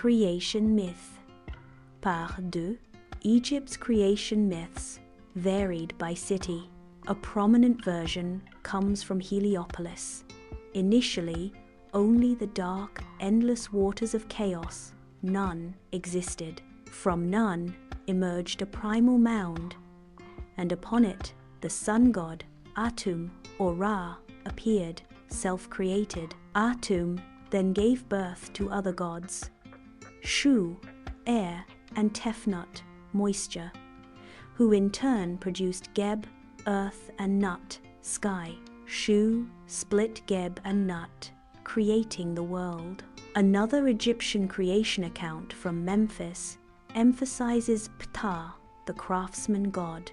Creation myth. Part 2. Egypt's creation myths varied by city. A prominent version comes from Heliopolis. Initially, only the dark, endless waters of chaos, none, existed. From none emerged a primal mound, and upon it the sun god, Atum or Ra, appeared, self-created. Atum then gave birth to other gods, Shu, air, and Tefnut, moisture, who in turn produced Geb, earth, and Nut, sky. Shu split Geb and Nut, creating the world. Another Egyptian creation account from Memphis emphasizes Ptah, the craftsman god,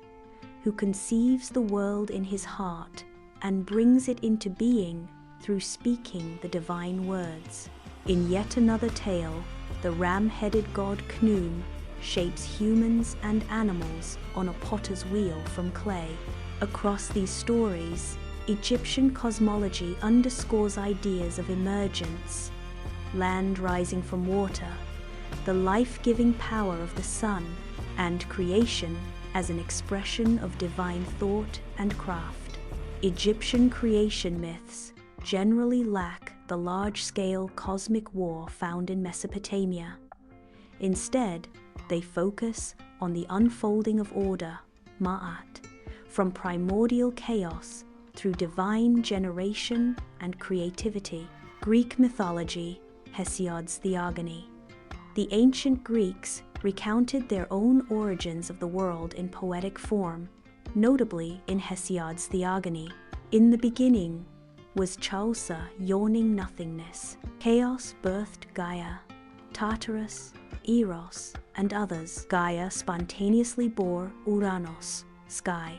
who conceives the world in his heart and brings it into being through speaking the divine words. In yet another tale, the ram-headed god Khnum shapes humans and animals on a potter's wheel from clay. Across these stories, Egyptian cosmology underscores ideas of emergence, land rising from water, the life-giving power of the sun, and creation as an expression of divine thought and craft. Egyptian creation myths generally lack the large-scale cosmic war found in Mesopotamia. Instead, they focus on the unfolding of order, Ma'at, from primordial chaos through divine generation and creativity. Greek mythology, Hesiod's Theogony. The ancient Greeks recounted their own origins of the world in poetic form, notably in Hesiod's Theogony. In the beginning was Chausa, yawning nothingness. Chaos birthed Gaia, Tartarus, Eros, and others. Gaia spontaneously bore Ouranos, sky,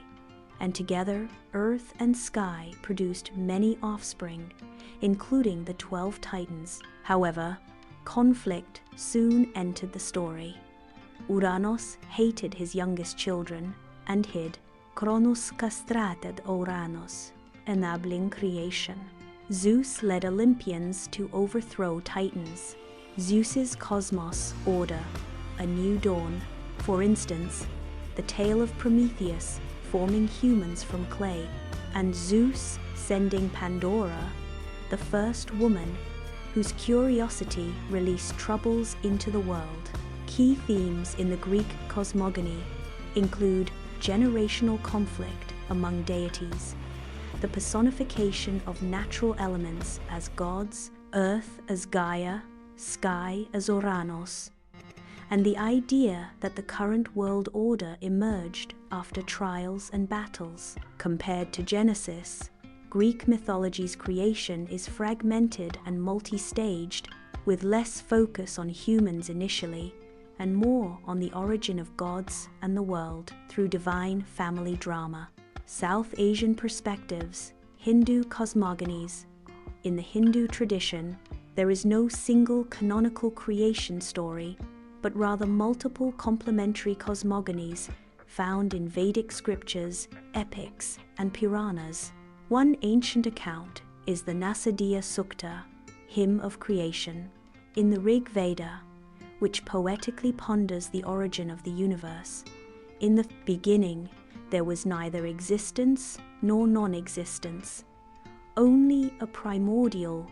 and together earth and sky produced many offspring, including the 12 Titans. However, conflict soon entered the story. Ouranos hated his youngest children and hid. Cronus castrated Ouranos, enabling creation. Zeus led Olympians to overthrow Titans. Zeus's cosmos order, a new dawn. For instance, the tale of Prometheus forming humans from clay, and Zeus sending Pandora, the first woman whose curiosity released troubles into the world. Key themes in the Greek cosmogony include generational conflict among deities, the personification of natural elements as gods, earth as Gaia, sky as Ouranos, and the idea that the current world order emerged after trials and battles. Compared to Genesis, Greek mythology's creation is fragmented and multi-staged, with less focus on humans initially and more on the origin of gods and the world through divine family drama. South Asian perspectives, Hindu cosmogonies. In the Hindu tradition, there is no single canonical creation story, but rather multiple complementary cosmogonies found in Vedic scriptures, epics, and Puranas. One ancient account is the Nasadiya Sukta, Hymn of Creation, in the Rig Veda, which poetically ponders the origin of the universe. In the beginning, there was neither existence nor non-existence, only a primordial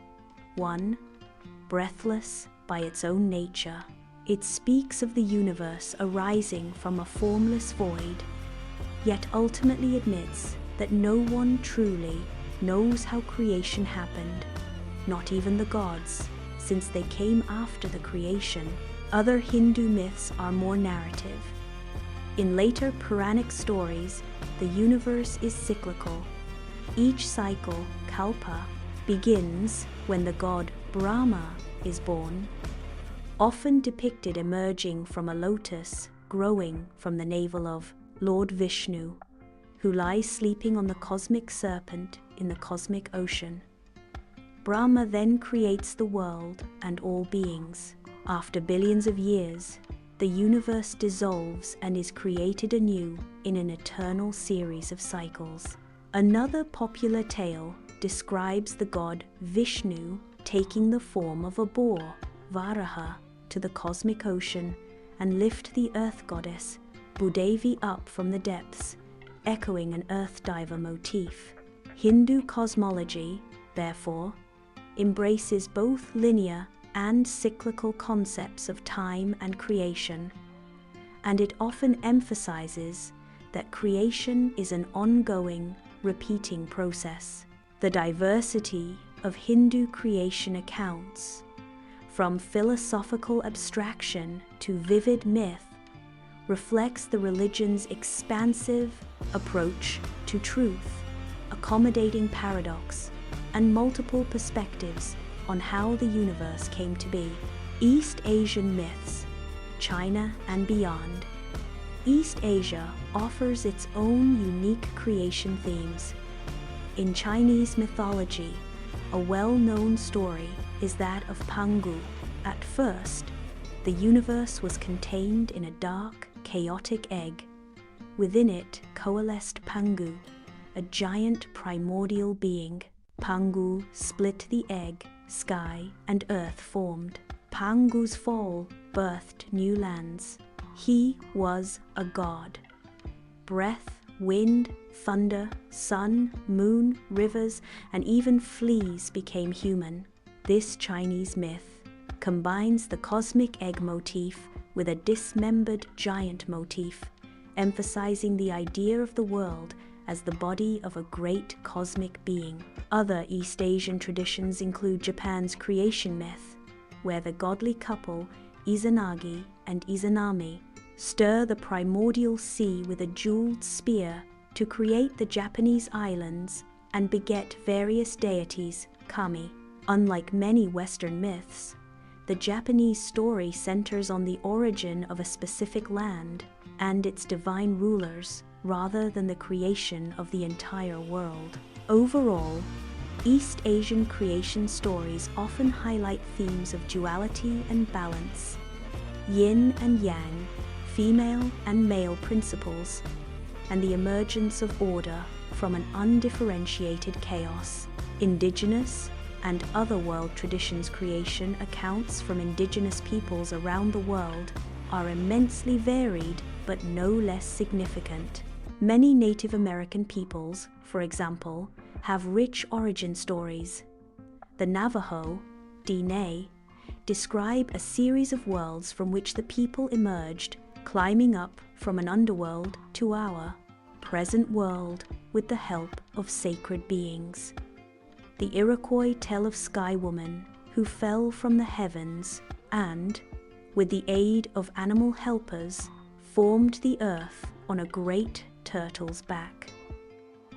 one, breathless by its own nature. It speaks of the universe arising from a formless void, yet ultimately admits that no one truly knows how creation happened, not even the gods, since they came after the creation. Other Hindu myths are more narrative. In later Puranic stories, the universe is cyclical. Each cycle, Kalpa, begins when the god Brahma is born, often depicted emerging from a lotus growing from the navel of Lord Vishnu, who lies sleeping on the cosmic serpent in the cosmic ocean. Brahma then creates the world and all beings. After billions of years, the universe dissolves and is created anew in an eternal series of cycles. Another popular tale describes the god Vishnu taking the form of a boar, Varaha, to the cosmic ocean and lift the earth goddess, Bhudevi, up from the depths, echoing an earth diver motif. Hindu cosmology, therefore, embraces both linear and cyclical concepts of time and creation, and it often emphasizes that creation is an ongoing, repeating process. The diversity of Hindu creation accounts, from philosophical abstraction to vivid myth, reflects the religion's expansive approach to truth, accommodating paradox and multiple perspectives on how the universe came to be. East Asian myths, China and beyond. East Asia offers its own unique creation themes. In Chinese mythology, a well-known story is that of Pangu. At first, the universe was contained in a dark, chaotic egg. Within it coalesced Pangu, a giant primordial being. Pangu split the egg, sky and earth formed. Pangu's fall birthed new lands. He was a god. Breath, wind, thunder, sun, moon, rivers, and even fleas became human. This Chinese myth combines the cosmic egg motif with a dismembered giant motif, emphasizing the idea of the world as the body of a great cosmic being. Other East Asian traditions include Japan's creation myth, where the godly couple Izanagi and Izanami stir the primordial sea with a jeweled spear to create the Japanese islands and beget various deities, kami. Unlike many Western myths, the Japanese story centers on the origin of a specific land and its divine rulers, rather than the creation of the entire world. Overall, East Asian creation stories often highlight themes of duality and balance, yin and yang, female and male principles, and the emergence of order from an undifferentiated chaos. Indigenous and other world traditions creation accounts from indigenous peoples around the world are immensely varied but no less significant. Many Native American peoples, for example, have rich origin stories. The Navajo, Diné, describe a series of worlds from which the people emerged, climbing up from an underworld to our present world with the help of sacred beings. The Iroquois tell of sky women who fell from the heavens and, with the aid of animal helpers, formed the earth on a great turtle's back.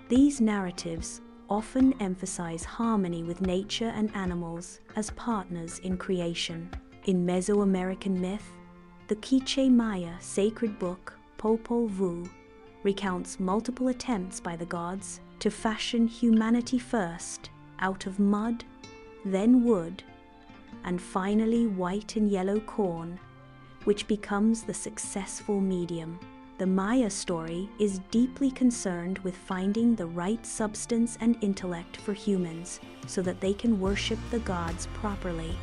These narratives often emphasize harmony with nature and animals as partners in creation. In Mesoamerican myth, the Quiché Maya sacred book Popol Vuh recounts multiple attempts by the gods to fashion humanity first out of mud, then wood, and finally white and yellow corn, which becomes the successful medium. The Maya story is deeply concerned with finding the right substance and intellect for humans so that they can worship the gods properly.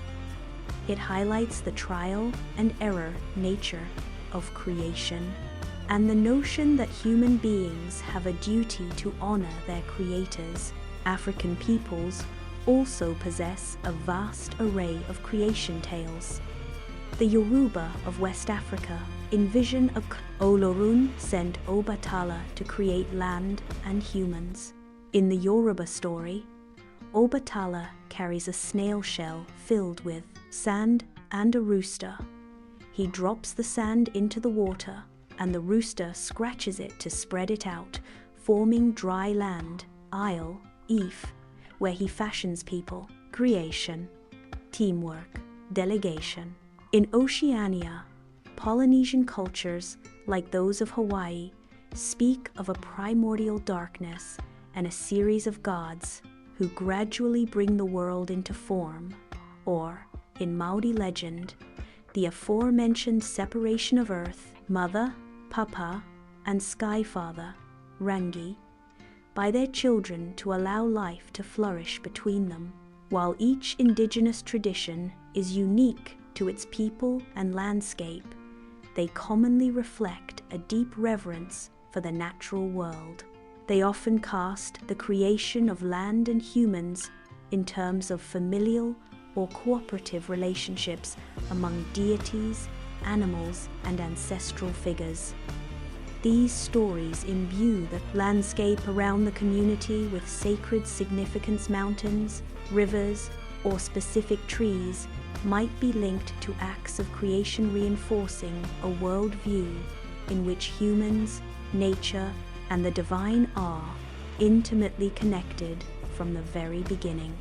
It highlights the trial and error nature of creation and the notion that human beings have a duty to honor their creators. African peoples also possess a vast array of creation tales. The Yoruba of West Africa envision a Olorun sent Obatala to create land and humans. In the Yoruba story, Obatala carries a snail shell filled with sand and a rooster. He drops the sand into the water, and the rooster scratches it to spread it out, forming dry land, Isle, If, where he fashions people, creation, teamwork, delegation. In Oceania, Polynesian cultures, like those of Hawaii, speak of a primordial darkness and a series of gods who gradually bring the world into form, or, in Maori legend, the aforementioned separation of Earth, Mother, Papa, and Sky Father, Rangi, by their children to allow life to flourish between them. While each indigenous tradition is unique to its people and landscape, they commonly reflect a deep reverence for the natural world. They often cast the creation of land and humans in terms of familial or cooperative relationships among deities, animals, and ancestral figures. These stories imbue the landscape around the community with sacred significance. Mountains, rivers, or specific trees might be linked to acts of creation, reinforcing a worldview in which humans, nature, and the divine are intimately connected from the very beginning.